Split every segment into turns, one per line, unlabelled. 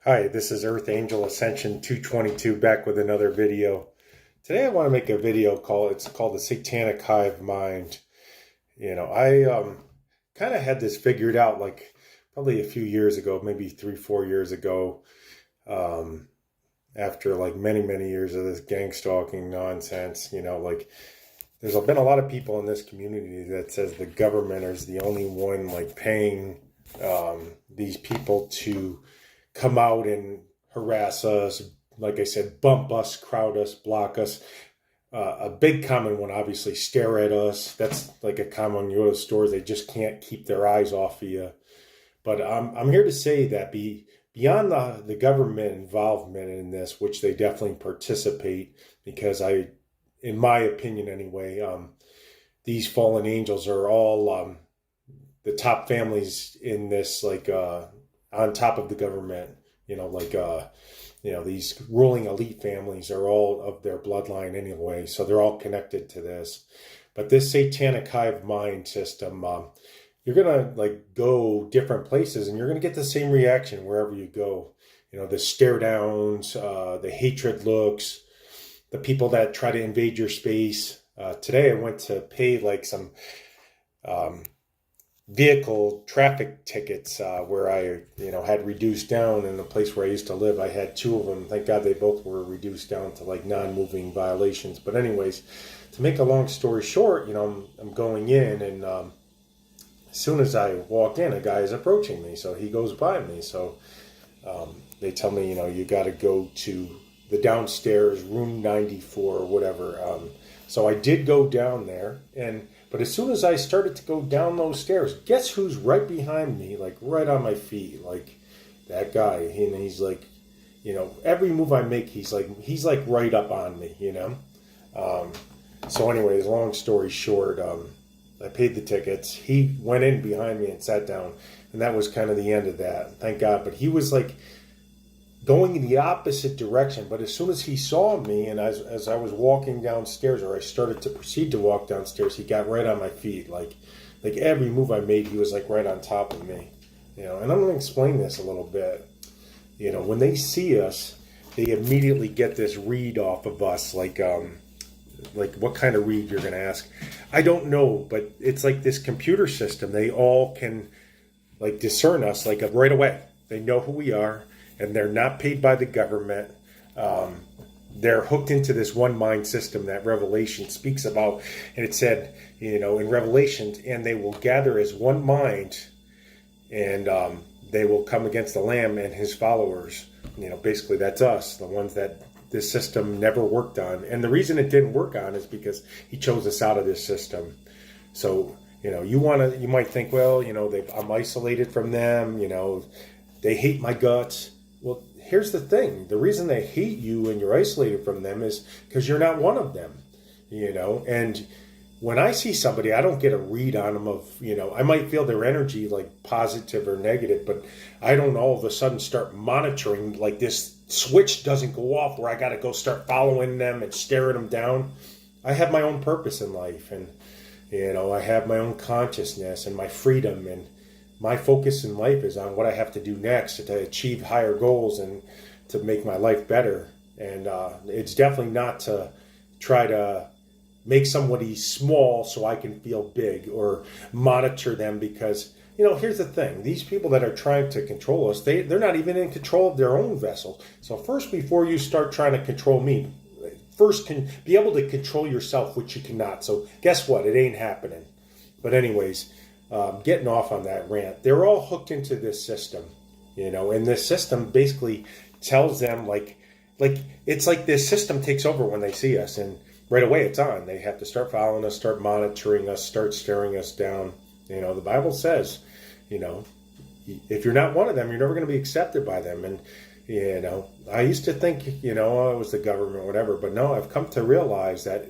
Hi, this is Earth Angel Ascension 222 back with another video. Today I want to make a video called the Satanic Hive Mind. I kind of had this figured out like probably a few years ago, maybe 3-4 years ago, after like many years of this gang stalking nonsense. There's been a lot of people in this community that says the government is the only one like paying these people to come out and harass us, like I said, bump us, crowd us, block us. A big common one, obviously, stare at us. That's like a common one. You go to stores, they just can't keep their eyes off of you. But I'm here to say that beyond the government involvement in this, which they definitely participate, because in my opinion anyway, these fallen angels are all the top families in this, on top of the government, these ruling elite families are all of their bloodline anyway, so they're all connected to this. But this satanic hive mind system, you're gonna go different places, and you're gonna get the same reaction wherever you go. The stare downs, the hatred looks, the people that try to invade your space. Today I went to pay some vehicle traffic tickets where I had reduced down in the place where I used to live. I had two of them. Thank God they both were reduced down to non-moving violations. But anyways, to make a long story short, I'm going in, and as soon as I walk in, a guy is approaching me. So he goes by me. So they tell me, you got to go to the downstairs room 94 or whatever. So I did go down there, but as soon as I started to go down those stairs, guess who's right behind me, right on my feet, that guy. And he's every move I make, he's right up on me, So anyways, long story short, I paid the tickets. He went in behind me and sat down, and that was kind of the end of that. Thank God. But he was going in the opposite direction. But as soon as he saw me, and as I was walking downstairs, or I started to proceed to walk downstairs, he got right on my feet. Like every move I made, he was right on top of me. And I'm going to explain this a little bit. When they see us, they immediately get this read off of us, what kind of read you're going to ask. I don't know, but it's this computer system. They all can discern us right away. They know who we are. And they're not paid by the government. They're hooked into this one mind system that Revelation speaks about. And it said, in Revelation, and they will gather as one mind, and they will come against the Lamb and his followers. Basically that's us, the ones that this system never worked on. And the reason it didn't work on is because he chose us out of this system. So, you might think, well, I'm isolated from them, they hate my guts. Well, here's the thing. The reason they hate you and you're isolated from them is because you're not one of them, And when I see somebody, I don't get a read on them of, I might feel their energy positive or negative, but I don't all of a sudden start monitoring this switch doesn't go off where I got to go start following them and staring them down. I have my own purpose in life, and, I have my own consciousness and my freedom, and my focus in life is on what I have to do next to achieve higher goals and to make my life better. And it's definitely not to try to make somebody small so I can feel big or monitor them, because, here's the thing. These people that are trying to control us, they're not even in control of their own vessel. So first, before you start trying to control me, first can be able to control yourself, which you cannot. So guess what? It ain't happening. But anyways, getting off on that rant, they're all hooked into this system, and this system basically tells them it's this system takes over when they see us, and right away it's on. They have to start following us, start monitoring us, start staring us down. The Bible says, if you're not one of them, you're never going to be accepted by them. And, I used to think, it was the government or whatever, but no, I've come to realize that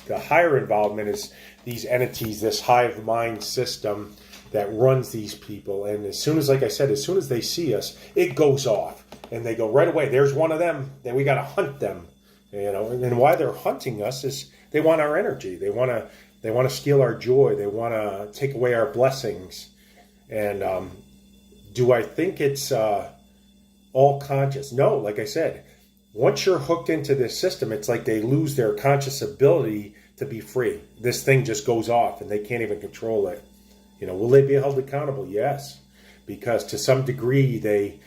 the higher involvement is these entities, this hive mind system that runs these people. And as soon as, like I said, as soon as they see us, it goes off. And they go right away, there's one of them, then we got to hunt them. And why they're hunting us is they want our energy. They want to steal our joy. They want to take away our blessings. And do I think it's all conscious. No, like I said, once you're hooked into this system, it's like they lose their conscious ability to be free. This thing just goes off and they can't even control it. Will they be held accountable? Yes, because to some degree they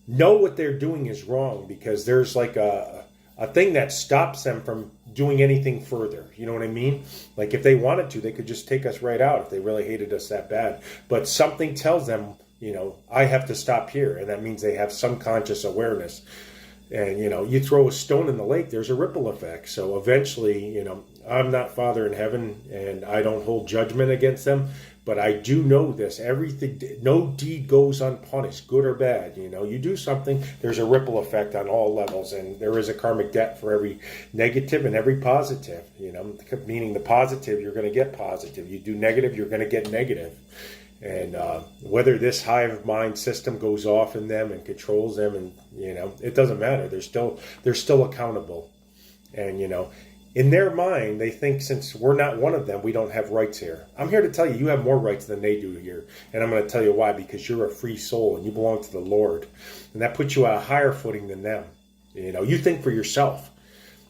know what they're doing is wrong, because there's like a thing that stops them from doing anything further. You know what I mean? Like if they wanted to, they could just take us right out if they really hated us that bad. But something tells them, I have to stop here. And that means they have some conscious awareness. And, you throw a stone in the lake, there's a ripple effect. So eventually, I'm not Father in heaven and I don't hold judgment against them. But I do know this, no deed goes unpunished, good or bad. You do something, there's a ripple effect on all levels, and there is a karmic debt for every negative and every positive. Meaning the positive, you're going to get positive. You do negative, you're going to get negative. And whether this hive mind system goes off in them and controls them, and it doesn't matter. They're still accountable, and in their mind, they think since we're not one of them, we don't have rights here. I'm here to tell you, you have more rights than they do here. And I'm going to tell you why, because you're a free soul and you belong to the Lord. And that puts you on a higher footing than them. You think for yourself.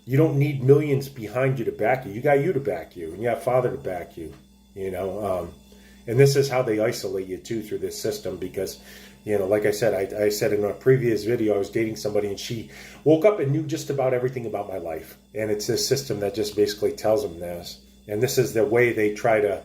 You don't need millions behind you to back you. You got you to back you, and you have Father to back you. And this is how they isolate you too, through this system, because like I said, I said in a previous video, I was dating somebody and she woke up and knew just about everything about my life. And it's this system that just basically tells them this. And this is the way they try to,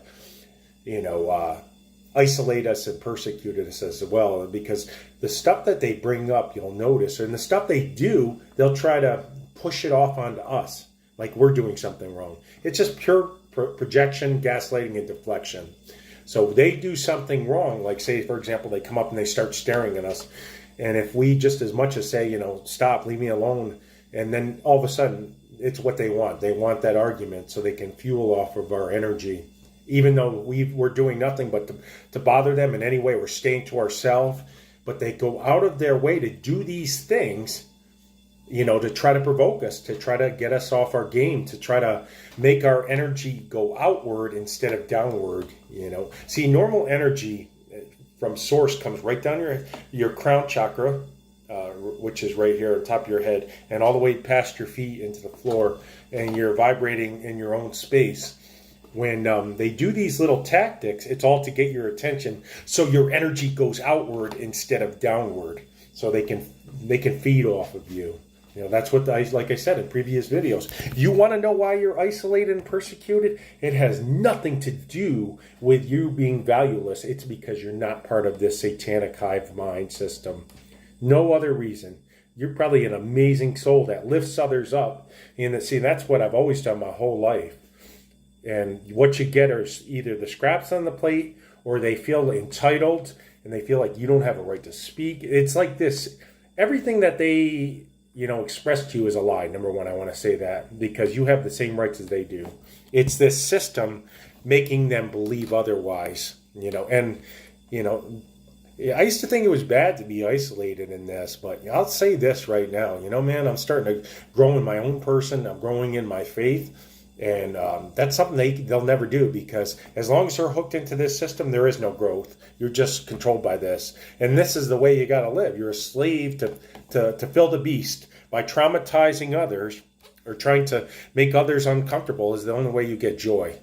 isolate us and persecute us as well. Because the stuff that they bring up, you'll notice, and the stuff they do, they'll try to push it off onto us, like we're doing something wrong. It's just pure projection, gaslighting, and deflection. So they do something wrong, like say, for example, they come up and they start staring at us. And if we just as much as say, stop, leave me alone, and then all of a sudden, it's what they want. They want that argument so they can fuel off of our energy. Even though we're doing nothing but to bother them in any way, we're staying to ourselves. But they go out of their way to do these things, to try to provoke us, to try to get us off our game, to try to make our energy go outward instead of downward. See, normal energy from source comes right down your crown chakra, which is right here on top of your head, and all the way past your feet into the floor, and you're vibrating in your own space. When they do these little tactics, it's all to get your attention, so your energy goes outward instead of downward, so they can feed off of you. That's what, like I said in previous videos. You want to know why you're isolated and persecuted? It has nothing to do with you being valueless. It's because you're not part of this satanic hive mind system. No other reason. You're probably an amazing soul that lifts others up. And see, that's what I've always done my whole life. And what you get are either the scraps on the plate, or they feel entitled and they feel like you don't have a right to speak. It's like this. Everything that they expressed to you is a lie. Number one, I want to say that, because you have the same rights as they do. It's this system making them believe otherwise, and, I used to think it was bad to be isolated in this, but I'll say this right now, man, I'm starting to grow in my own person. I'm growing in my faith, and that's something they'll never do, because as long as they're hooked into this system, there is no growth. You're just controlled by this. And this is the way you got to live. You're a slave to fill the beast by traumatizing others, or trying to make others uncomfortable is the only way you get joy.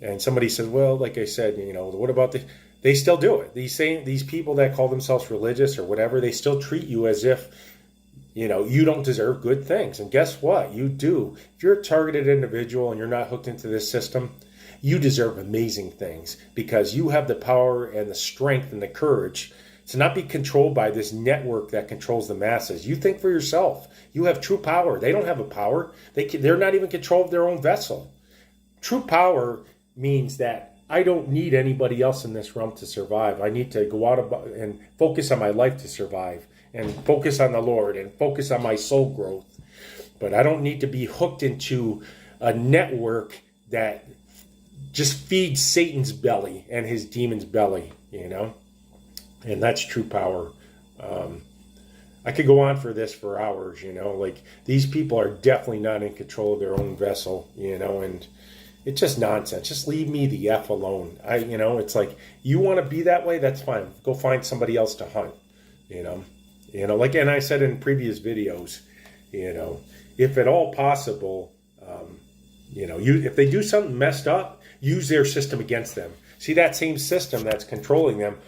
And somebody says, well, like I said, what about they still do it. These people that call themselves religious or whatever, they still treat you as if, you don't deserve good things. And guess what? You do. If you're a targeted individual and you're not hooked into this system, you deserve amazing things, because you have the power and the strength and the courage to not be controlled by this network that controls the masses. You think for yourself. You have true power. They don't have a power. They're not even in control of their own vessel. True power means that I don't need anybody else in this realm to survive. I need to go out and focus on my life to survive, and focus on the Lord, and focus on my soul growth. But I don't need to be hooked into a network that just feeds Satan's belly and his demon's belly, And that's true power. I could go on for this for hours, like these people are definitely not in control of their own vessel, and it's just nonsense. Just leave me the F alone. It's like, you want to be that way, that's fine. Go find somebody else to hunt, You know, like, and I said in previous videos, you know, if at all possible, you know, if they do something messed up, use their system against them. See, that same system that's controlling them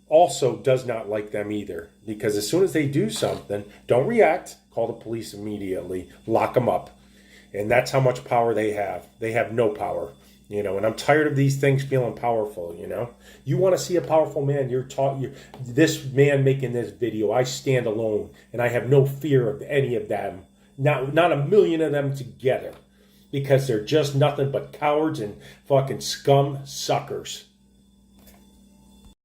also does not like them either. Because as soon as they do something, don't react, call the police immediately, lock them up. And that's how much power they have. They have no power. You know, and I'm tired of these things feeling powerful, you know. You want to see a powerful man, this man making this video, I stand alone, and I have no fear of any of them. Not a million of them together. Because they're just nothing but cowards and fucking scum suckers.